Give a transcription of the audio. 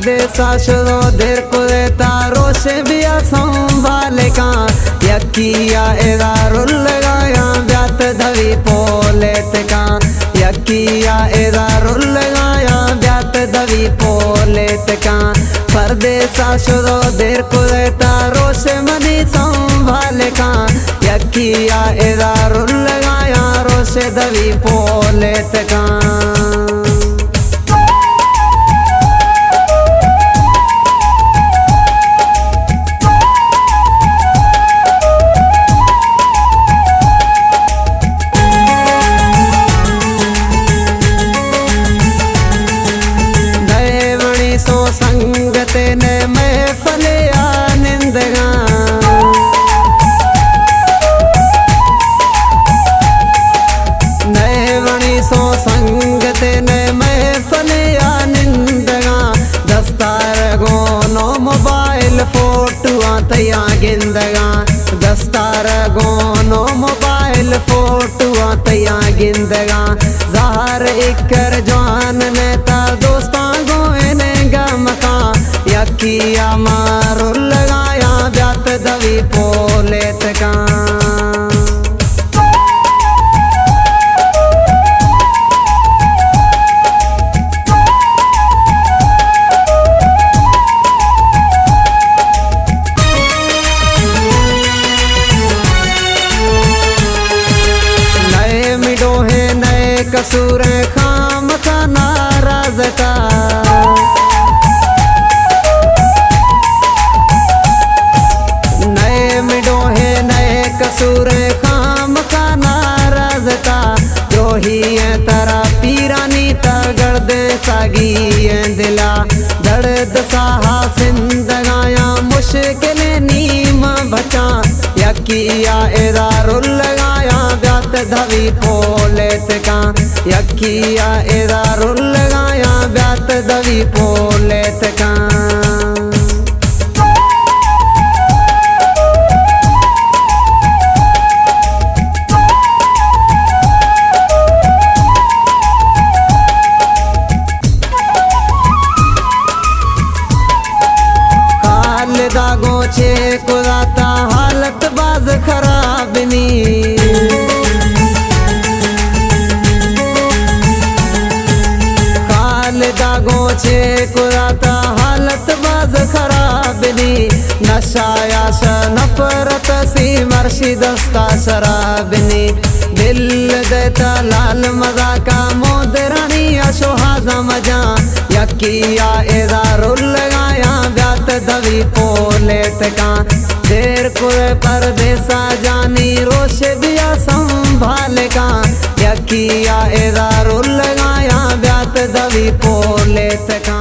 परदेसा शुरो देर कुरे तारो से बिया संभाले का यकिया एदारुल लगाया ब्यात धवी पोलेत का यकिया एदारुल लगाया ब्यात धवी पोलेत का परदेसा शुरो देर कुरे तारो से मनी संभाले का यकिया एदारुल लगाया रो से धवी पोलेत का संगते ने महफले आनंदगा नए वणी सो संगते ने महफले आनंदगा दस्तार गोनो मोबाइल फोटो तया गिंदगा दस्तार गोनो मोबाइल फोटो तया गिंदगा ज़हर इकर जवान नेता दोस्ता गोने गमका यकिया मारो लगाया ब्यात दवी पोलेत का नए मिडो है नए कसूर खाम का नाराज का कसूर खाम का नाराज का जो ही तरा पीरानी तगड़ दे सागी दिला दर्द साहा जिंदगाया मुश्किल नीम बचा यकिया एदारुल लगाया ब्यात धवी पोलेत का यकिया एदारुल लगाया ब्यात धवी पोलेत का दागो छे कुराता हालत बाज खराब नी खाल दागो छे कुराता हालत बाज खराब नी नशाया स नफरत सी मर्शी दस्ता शराब नी दिल देता लाल मजा का मोदरानी अशोहाजा मजा यकिया एदारुल लगाया ब्यात धवी पोलेत का देर कुरे परदेसा जानी रोश बिया संभाले का यकिया एदारुल लगाया ब्यात धवी पोलेत का।